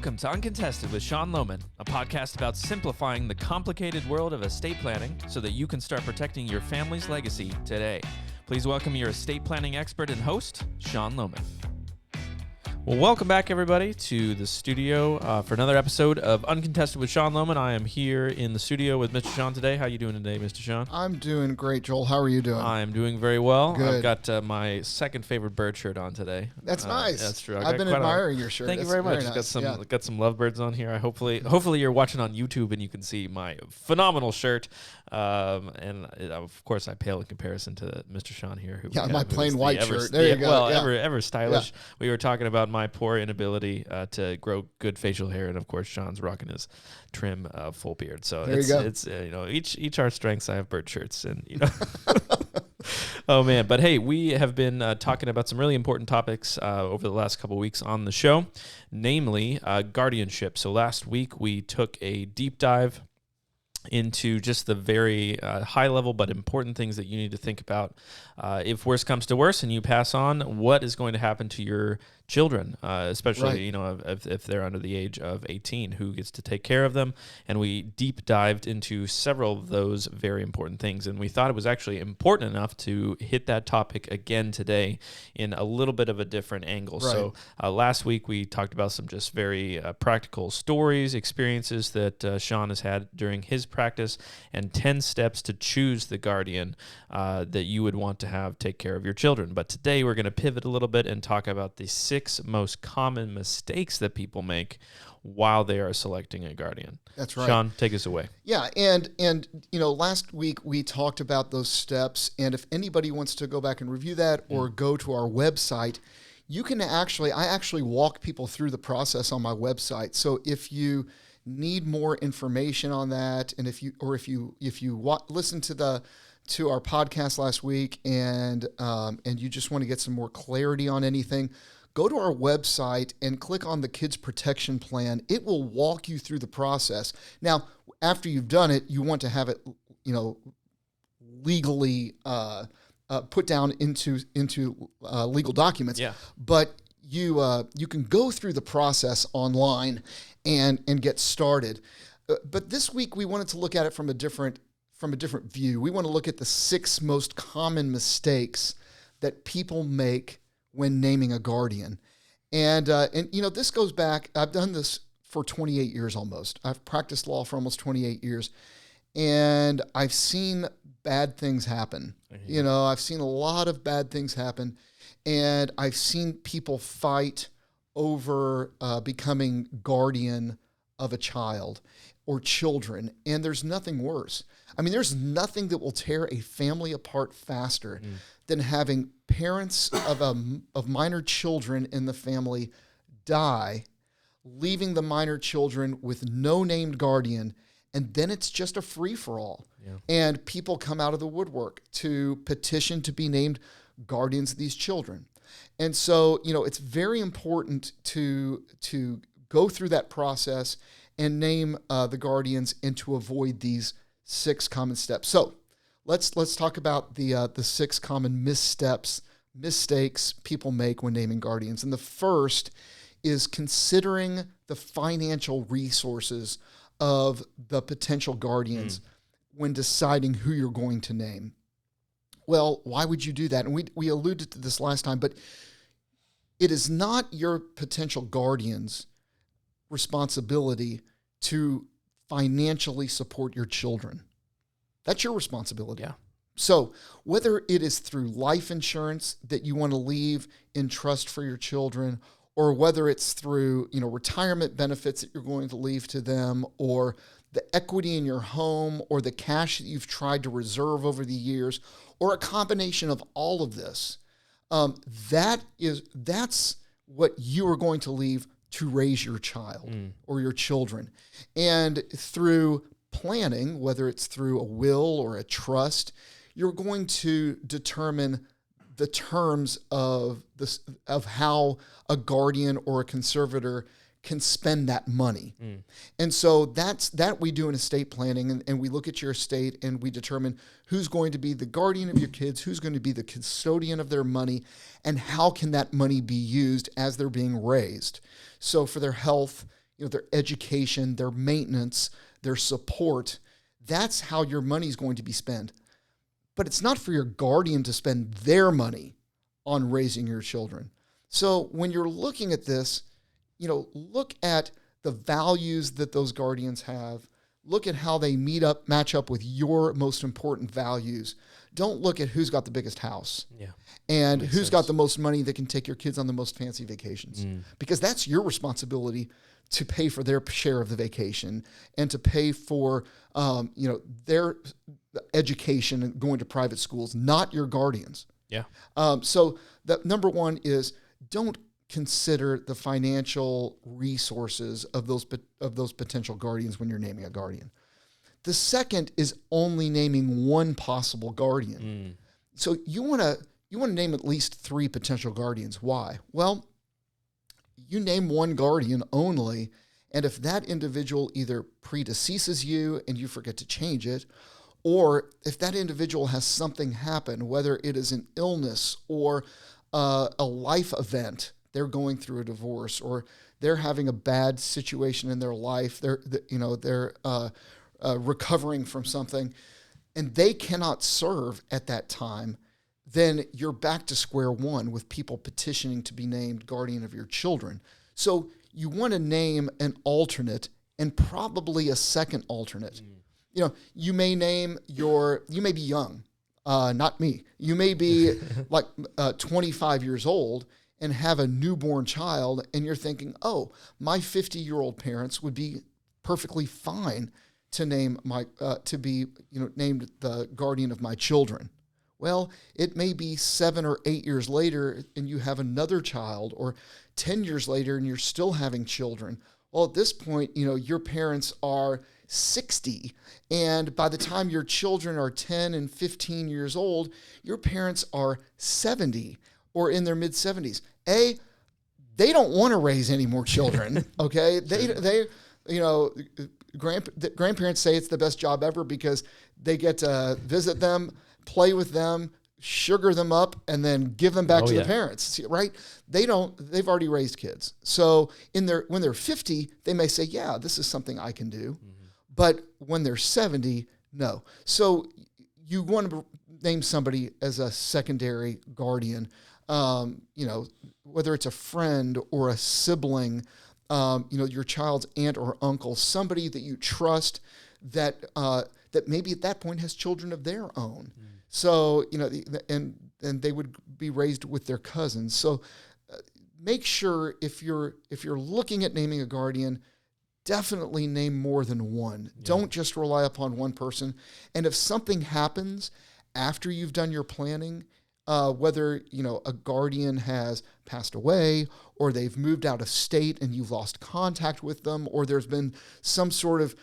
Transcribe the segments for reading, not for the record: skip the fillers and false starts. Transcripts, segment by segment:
Welcome to Uncontested with Sean Lohman, a podcast about simplifying the complicated world of estate planning so that you can start protecting your family's legacy today. Please welcome your estate planning expert and host, Sean Lohman. Well, welcome back, everybody, to the studio for another episode of Uncontested with Sean Lohman. I am here in the studio with Mr. Sean today. How are you doing today, Mr. Sean? I'm doing great, Joel. How are you doing? I'm doing very well. Good. I've got my second favorite bird shirt on today. That's nice. That's true. I've been admiring your shirt. Thank you That's very much. nice. Got some lovebirds on here. Hopefully you're watching on YouTube and you can see my phenomenal shirt. Of course, I pale in comparison to Mr. Sean here. My plain white shirt. There you go. Well, yeah. ever stylish. Yeah. We were talking about my poor inability to grow good facial hair, and of course, Sean's rocking his trim full beard. So it's each our strengths. I have bird shirts, and Oh man, but hey, we have been talking about some really important topics over the last couple of weeks on the show, namely guardianship. So last week we took a deep dive into just the very high level but important things that you need to think about. If worse comes to worse and you pass on, what is going to happen to your children, especially if they're under the age of 18, who gets to take care of them? And we deep dived into several of those very important things, and we thought it was actually important enough to hit that topic again today in a little bit of a different angle. Right. So last week we talked about some just very practical stories, experiences that Sean has had during his practice, and 10 steps to choose the guardian that you would want to have take care of your children. But today we're going to pivot a little bit and talk about the 6 most common mistakes that people make while they are selecting a guardian. That's right. Sean, take us away. Yeah, and last week we talked about those steps, and if anybody wants to go back and review that or go to our website, you can I actually walk people through the process on my website. So if you need more information on that, and if you listen to our podcast last week and you just want to get some more clarity on anything, go to our website and click on the Kids Protection Plan. It will walk you through the process. Now, after you've done it, you want to have it, legally put down into legal documents. Yeah. But you can go through the process online and get started. But this week we wanted to look at it from a different view. We want to look at the 6 most common mistakes that people make when naming a guardian. And this goes back, I've done this for 28 years almost. I've practiced law for almost 28 years, and I've seen bad things happen. I've seen a lot of bad things happen, and I've seen people fight over becoming guardian of a child or children, and there's nothing worse. I mean, there's nothing that will tear a family apart faster than having parents of minor children in the family die, leaving the minor children with no named guardian, and then it's just a free-for-all. Yeah. And people come out of the woodwork to petition to be named guardians of these children. And so, it's very important to go through that process and name the guardians and to avoid these 6 common steps. So let's talk about the 6 common mistakes people make when naming guardians. And the first is considering the financial resources of the potential guardians when deciding who you're going to name. Well, why would you do that? And we alluded to this last time, but it is not your potential guardian's responsibility to financially support your children. That's your responsibility. Yeah. So whether it is through life insurance that you want to leave in trust for your children, or whether it's through, retirement benefits that you're going to leave to them, or the equity in your home, or the cash that you've tried to reserve over the years, or a combination of all of this, that's what you are going to leave to raise your child or your children. And through planning, whether it's through a will or a trust, you're going to determine the terms of how a guardian or a conservator can spend that money. And so that we do in estate planning, and we look at your estate and we determine who's going to be the guardian of your kids, who's going to be the custodian of their money, and how can that money be used as they're being raised. So for their health, their education, their maintenance, their support. That's how your money is going to be spent. But it's not for your guardian to spend their money on raising your children. So when you're looking at this, look at the values that those guardians have. Look at how they match up with your most important values. Don't look at who's got the biggest house and who's got the most money that can take your kids on the most fancy vacations, because that's your responsibility to pay for their share of the vacation and to pay for, their education and going to private schools, not your guardians. Yeah. So the number one is, don't consider the financial resources of those potential guardians when you're naming a guardian. The second is only naming one possible guardian. So you want to name at least 3 potential guardians. Why? Well, you name one guardian only, and if that individual either predeceases you and you forget to change it, or if that individual has something happen, whether it is an illness or a life event, they're going through a divorce, or they're having a bad situation in their life, they're recovering from something, and they cannot serve at that time, then you're back to square one with people petitioning to be named guardian of your children. So you want to name an alternate and probably a second alternate. You may be young, not me. You may be like 25 years old and have a newborn child, and you're thinking, oh, my 50-year-old parents would be perfectly fine to name named the guardian of my children. Well, it may be 7 or 8 years later and you have another child, or 10 years later and you're still having children. Well, at this point, your parents are 60, and by the time your children are 10 and 15 years old, your parents are 70 or in their mid 70s. They don't want to raise any more children. Okay. Grandparents say it's the best job ever because they get to visit them, play with them, sugar them up, and then give them back to the parents, right? They've already raised kids. So when they're 50, they may say, yeah, this is something I can do. But when they're 70, no. So you want to name somebody as a secondary guardian, whether it's a friend or a sibling, your child's aunt or uncle, somebody that you trust that maybe at that point has children of their own. So, and they would be raised with their cousins. So make sure if you're looking at naming a guardian, definitely name more than one. Yeah. Don't just rely upon one person. And if something happens after you've done your planning, whether, a guardian has passed away, or they've moved out of state and you've lost contact with them, or there's been some sort of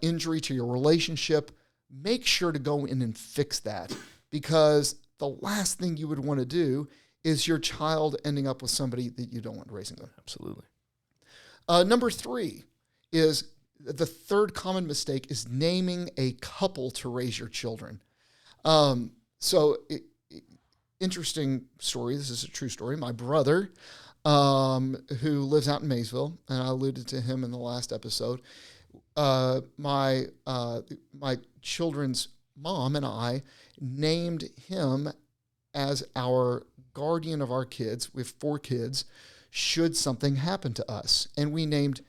injury to your relationship, make sure to go in and fix that, because the last thing you would want to do is your child ending up with somebody that you don't want raising them. Absolutely. Number 3 is the third common mistake is naming a couple to raise your children. Interesting story. This is a true story. My brother, who lives out in Maysville, and I alluded to him in the last episode, my children's mom and I named him as our guardian of our kids. We have 4 kids, should something happen to us. And we named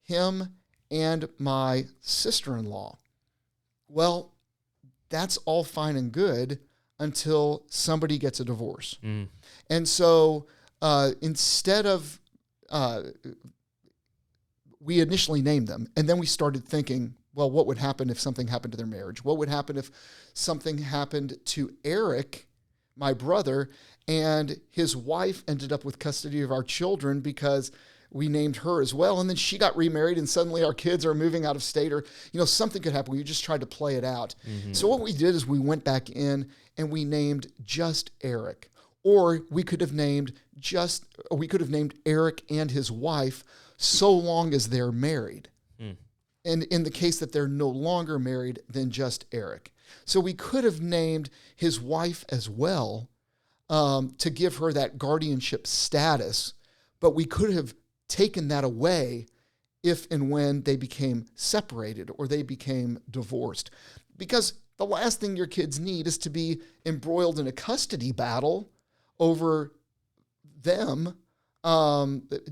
him and my sister-in-law. Well, that's all fine and good until somebody gets a divorce. And so instead of, we initially named them, and then we started thinking, well, what would happen if something happened to their marriage? What would happen if something happened to Eric, my brother, and his wife ended up with custody of our children because we named her as well, and then she got remarried, and suddenly our kids are moving out of state, or something could happen. We just tried to play it out. So what we did is we went back in and we named just Eric, or we could have named Eric and his wife, so long as they're married. And in the case that they're no longer married, then just Eric. So we could have named his wife as well, to give her that guardianship status, but we could have taken that away if and when they became separated or they became divorced. Because the last thing your kids need is to be embroiled in a custody battle over them,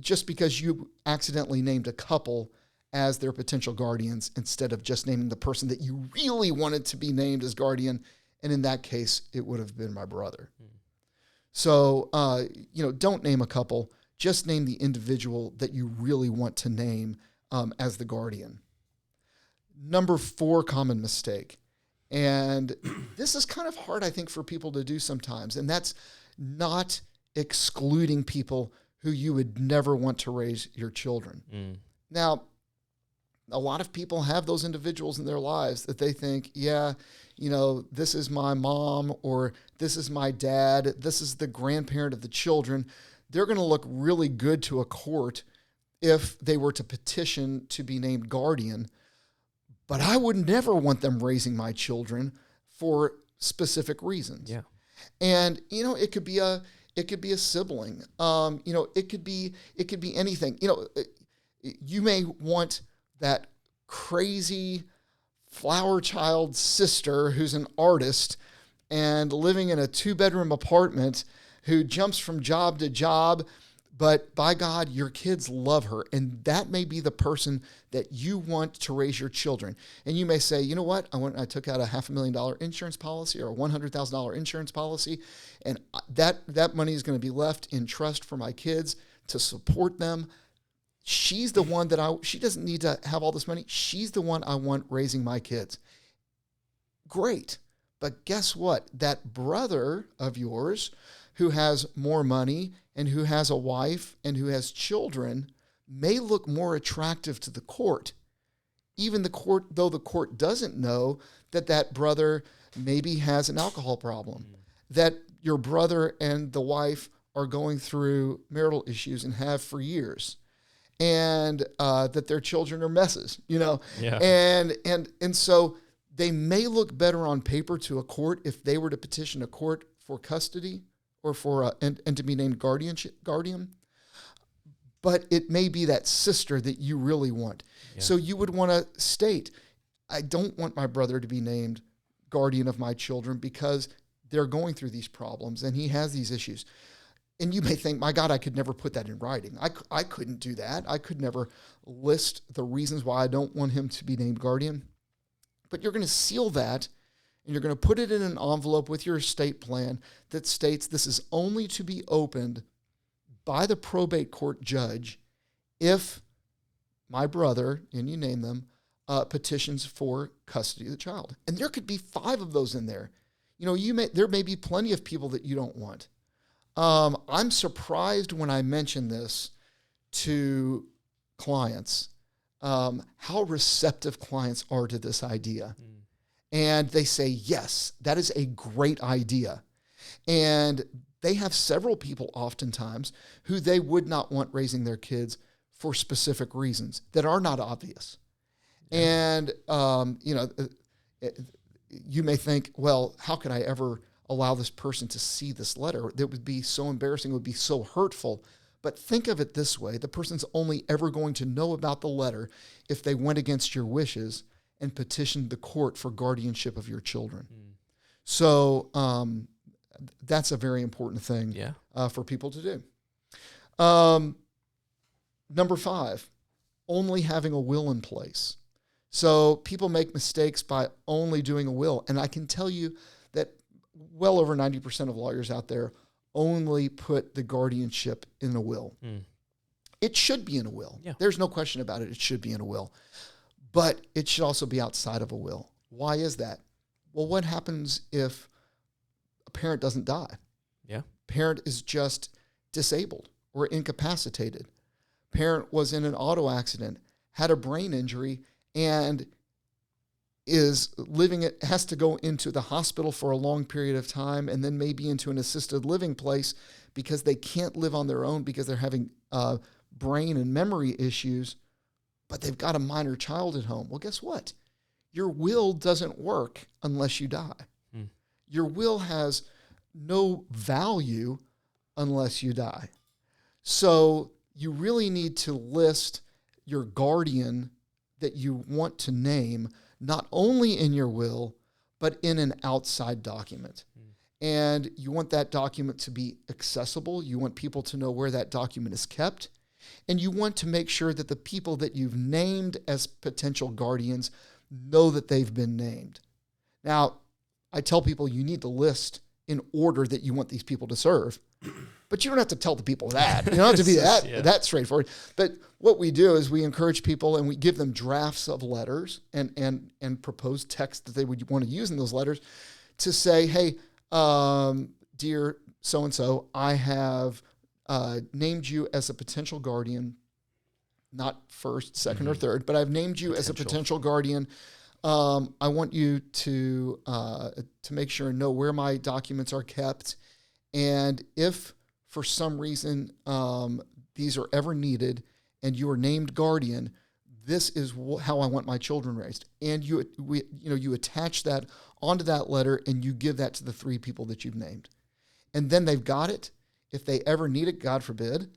just because you accidentally named a couple as their potential guardians instead of just naming the person that you really wanted to be named as guardian. And in that case, it would have been my brother. So, don't name a couple. Just name the individual that you really want to name as the guardian. Number 4 common mistake. And this is kind of hard, I think, for people to do sometimes. And that's not excluding people who you would never want to raise your children. Now, a lot of people have those individuals in their lives that they think, this is my mom, or this is my dad, this is the grandparent of the children. They're going to look really good to a court if they were to petition to be named guardian. But I would never want them raising my children for specific reasons. Yeah. And, it could be a sibling. It could be anything. You may want that crazy flower child sister who's an artist and living in a 2-bedroom apartment who jumps from job to job, but by God, your kids love her. And that may be the person that you want to raise your children. And you may say, you know what? I took out a $500,000 insurance policy or a $100,000 insurance policy, and that money is going to be left in trust for my kids to support them. She's the one she doesn't need to have all this money. She's the one I want raising my kids. Great. But guess what? That brother of yours who has more money and who has a wife and who has children may look more attractive to the court. Even though the court doesn't know that brother maybe has an alcohol problem, that your brother and the wife are going through marital issues and have for years, and that their children are messes, Yeah. And so they may look better on paper to a court if they were to petition a court for custody or for and to be named guardian. But it may be that sister that you really want. Yeah. So you would want to state, I don't want my brother to be named guardian of my children because they're going through these problems and he has these issues. And you may think, my God, I could never put that in writing. I couldn't do that. I could never list the reasons why I don't want him to be named guardian. But you're going to seal that, and you're going to put it in an envelope with your estate plan that states this is only to be opened by the probate court judge if my brother, and you name them, petitions for custody of the child. And there could be 5 of those in there. There may be plenty of people that you don't want. I'm surprised when I mention this to clients, how receptive clients are to this idea. And they say, yes, that is a great idea. And they have several people oftentimes who they would not want raising their kids for specific reasons that are not obvious. And, you may think, well, how could I ever allow this person to see this letter? That would be so embarrassing. It would be so hurtful. But think of it this way. The person's only ever going to know about the letter if they went against your wishes and petitioned the court for guardianship of your children. So that's a very important thing for people to do. Number 5, only having a will in place. So people make mistakes by only doing a will. And I can tell you that well over 90% of lawyers out there only put the guardianship in a will. It should be in a will. Yeah. There's no question about it. It should be in a will. But it should also be outside of a will. Why is that? Well, what happens if a parent doesn't die? Yeah. Parent is just disabled or incapacitated. Parent was in an auto accident, had a brain injury, and has to go into the hospital for a long period of time and then maybe into an assisted living place because they can't live on their own because they're having brain and memory issues, but they've got a minor child at home. Well, guess what? Your will doesn't work unless you die. Your will has no value unless you die. So you really need to list your guardian that you want to name, not only in your will, but in an outside document. And you want that document to be accessible. You want people to know where that document is kept. And you want to make sure that the people that you've named as potential guardians know that they've been named. Now, I tell people you need to list in order that you want these people to serve. But you don't have to tell the people that. You don't have to be that straightforward. But what we do is we encourage people and we give them drafts of letters and proposed text that they would want to use in those letters to say, hey, dear so-and-so, I have named you as a potential guardian, not first, second, or third, but I've named you as a potential guardian. I want you to make sure and know where my documents are kept. And if for some reason these are ever needed and you are named guardian, this is how I want my children raised. And you attach that onto that letter and you give that to the 3 people that you've named. And then they've got it. If they ever need it, God forbid,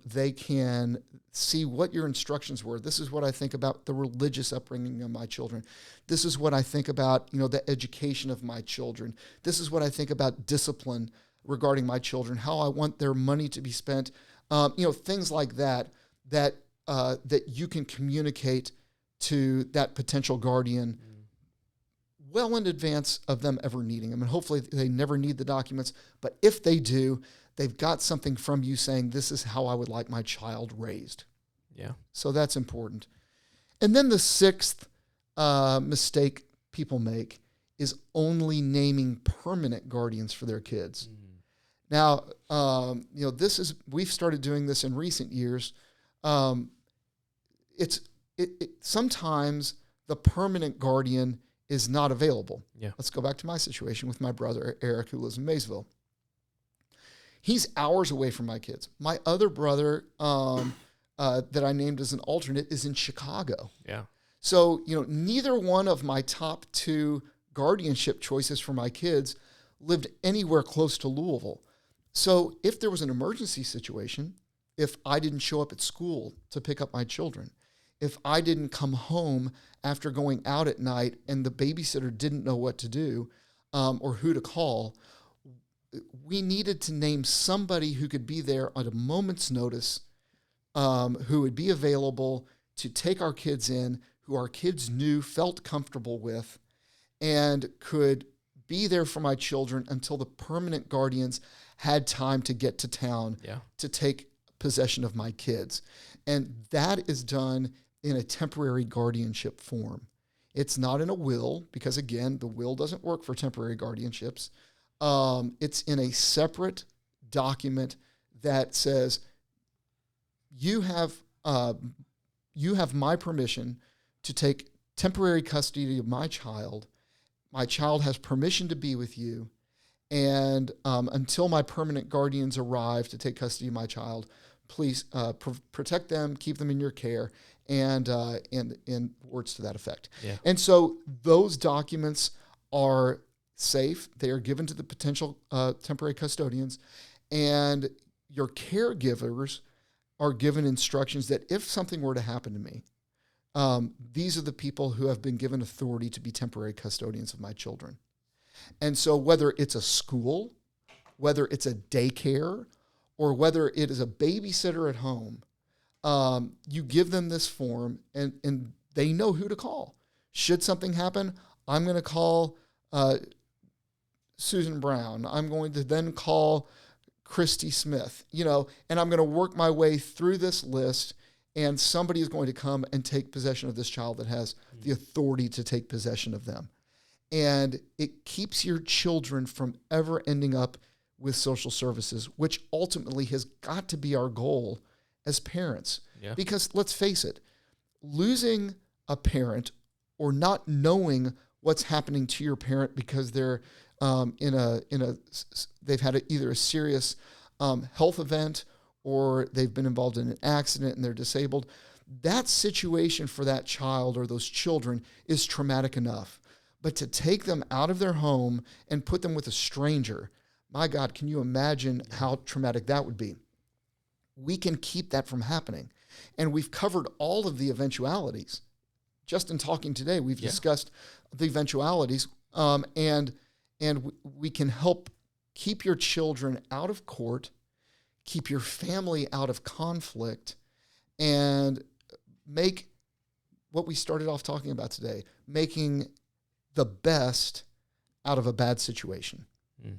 they can see what your instructions were. This is what I think about the religious upbringing of my children. This is what I think about, the education of my children. This is what I think about discipline regarding my children, how I want their money to be spent, things like that you can communicate to that potential guardian well in advance of them ever needing them. And hopefully they never need the documents, but if they do, they've got something from you saying, this is how I would like my child raised. Yeah. So that's important. And then the 6th mistake people make is only naming permanent guardians for their kids. Now, we've started doing this in recent years. Sometimes the permanent guardian is not available. Yeah. Let's go back to my situation with my brother, Eric, who lives in Maysville. He's hours away from my kids. My other brother that I named as an alternate is in Chicago. Yeah. So, neither one of my top 2 guardianship choices for my kids lived anywhere close to Louisville. So if there was an emergency situation, if I didn't show up at school to pick up my children, if I didn't come home after going out at night and the babysitter didn't know what to do or who to call, we needed to name somebody who could be there at a moment's notice, who would be available to take our kids in, who our kids knew, felt comfortable with, and could be there for my children until the permanent guardians had time to get to town to take possession of my kids. And that is done in a temporary guardianship form. It's not in a will, because again, the will doesn't work for temporary guardianships. It's in a separate document that says, you have my permission to take temporary custody of my child. My child has permission to be with you. And until my permanent guardians arrive to take custody of my child, please protect them, keep them in your care, and words to that effect. Yeah. And so those documents are safe. They are given to the potential temporary custodians, and your caregivers are given instructions that if something were to happen to me, these are the people who have been given authority to be temporary custodians of my children. And so whether it's a school, whether it's a daycare, or whether it is a babysitter at home, you give them this form and they know who to call. Should something happen, I'm going to call Susan Brown. I'm going to then call Christy Smith, and I'm going to work my way through this list, and somebody is going to come and take possession of this child that has the authority to take possession of them. And it keeps your children from ever ending up with social services, which ultimately has got to be our goal as parents. Yeah. Because let's face it, losing a parent or not knowing what's happening to your parent because they're they've had either a serious health event or they've been involved in an accident and they're disabled, that situation for that child or those children is traumatic enough. But to take them out of their home and put them with a stranger, my God, can you imagine how traumatic that would be? We can keep that from happening. And we've covered all of the eventualities. Just in talking today, we've discussed the eventualities, and we can help keep your children out of court, keep your family out of conflict, and make what we started off talking about today, making the best out of a bad situation.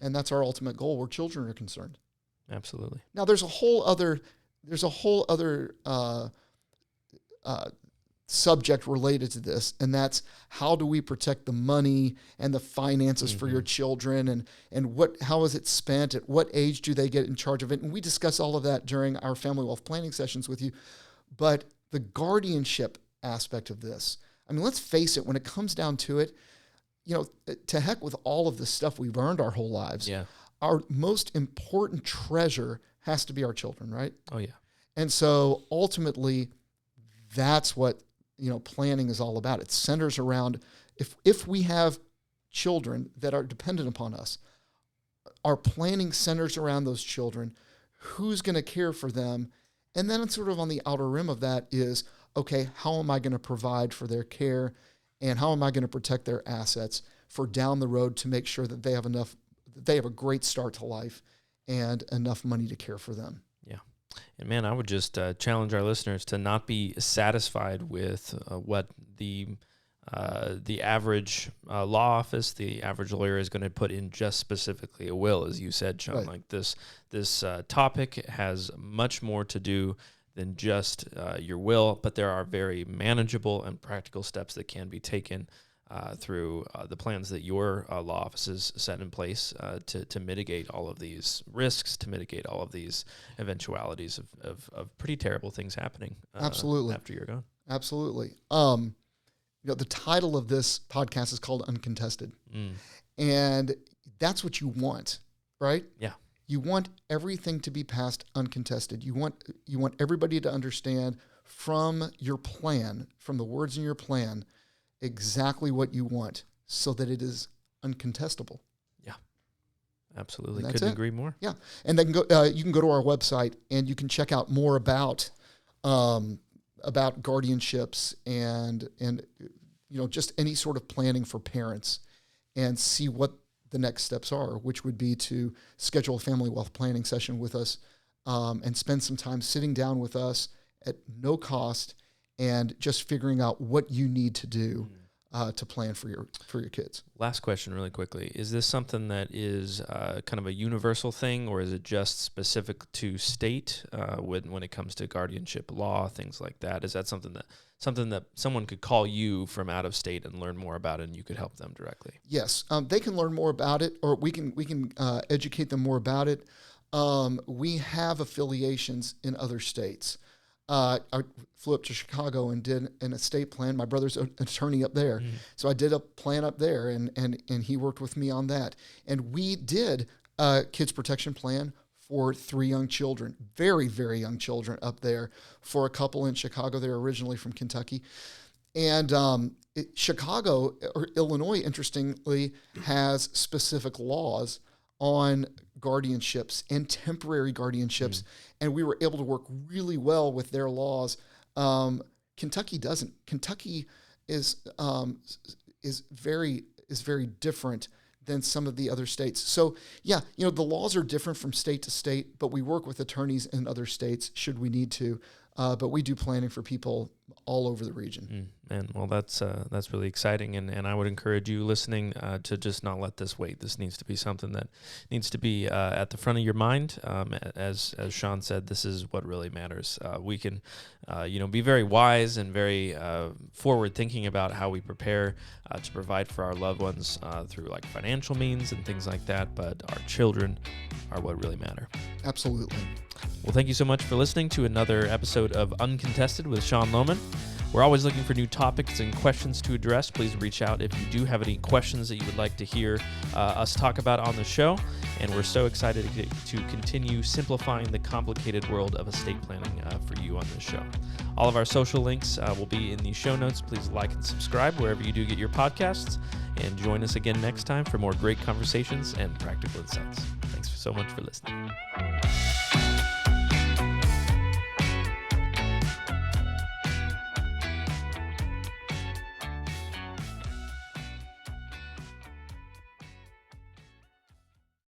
And that's our ultimate goal where children are concerned. Absolutely. Now there's a whole other subject related to this, and that's how do we protect the money and the finances for your children, and how is it spent, at what age do they get in charge of it? And we discuss all of that during our family wealth planning sessions with you. But the guardianship aspect of this, I mean, let's face it, when it comes down to it, to heck with all of the stuff we've earned our whole lives. Yeah. Our most important treasure has to be our children, right? Oh, yeah. And so ultimately, that's what, planning is all about. It centers around, if we have children that are dependent upon us, our planning centers around those children, who's going to care for them, and then sort of on the outer rim of that is, okay, how am I going to provide for their care, and how am I going to protect their assets for down the road to make sure that they have a great start to life and enough money to care for them. Yeah. And man, I would just challenge our listeners to not be satisfied with what the average law office, the average lawyer is going to put in just specifically a will, as you said, Sean. Right. Like this topic has much more to do than just your will, but there are very manageable and practical steps that can be taken through the plans that your law offices set in place to mitigate all of these risks, to mitigate all of these eventualities of pretty terrible things happening. Absolutely. After you're gone. Absolutely. The title of this podcast is called Uncontested, and that's what you want, right? Yeah. You want everything to be passed uncontested. You want everybody to understand from your plan, from the words in your plan, exactly what you want, so that it is uncontestable. Yeah, absolutely. Couldn't agree more. Yeah, and you can go to our website and you can check out more about guardianships and just any sort of planning for parents, and see what the next steps are, which would be to schedule a family wealth planning session with us, and spend some time sitting down with us at no cost and just figuring out what you need to do to plan for your kids. Last question really quickly. Is this something that is kind of a universal thing, or is it just specific to state when it comes to guardianship law, things like that? Is that something that someone could call you from out of state and learn more about it, and you could help them directly? Yes, they can learn more about it, or we can educate them more about it. We have affiliations in other states. I flew up to Chicago and did an estate plan. My brother's an attorney up there. So I did a plan up there, and he worked with me on that. And we did a kids protection plan for 3 young children, very, very young children up there, for a couple in Chicago. They're originally from Kentucky. And Chicago, or Illinois, interestingly, has specific laws on guardianships and temporary guardianships, and we were able to work really well with their laws. Kentucky doesn't. Kentucky is very different than some of the other states. So yeah, the laws are different from state to state, but we work with attorneys in other states should we need to. But we do planning for people all over the region. Man, well, that's really exciting, and I would encourage you listening to just not let this wait. This needs to be something that needs to be at the front of your mind. As Sean said, this is what really matters. We can, be very wise and very forward thinking about how we prepare to provide for our loved ones through like financial means and things like that. But our children are what really matter. Absolutely. Well, thank you so much for listening to another episode of Uncontested with Sean Lohman. We're always looking for new topics and questions to address. Please reach out if you do have any questions that you would like to hear us talk about on the show. And we're so excited to continue simplifying the complicated world of estate planning for you on this show. All of our social links will be in the show notes. Please like and subscribe wherever you do get your podcasts. And join us again next time for more great conversations and practical insights. Thanks so much for listening.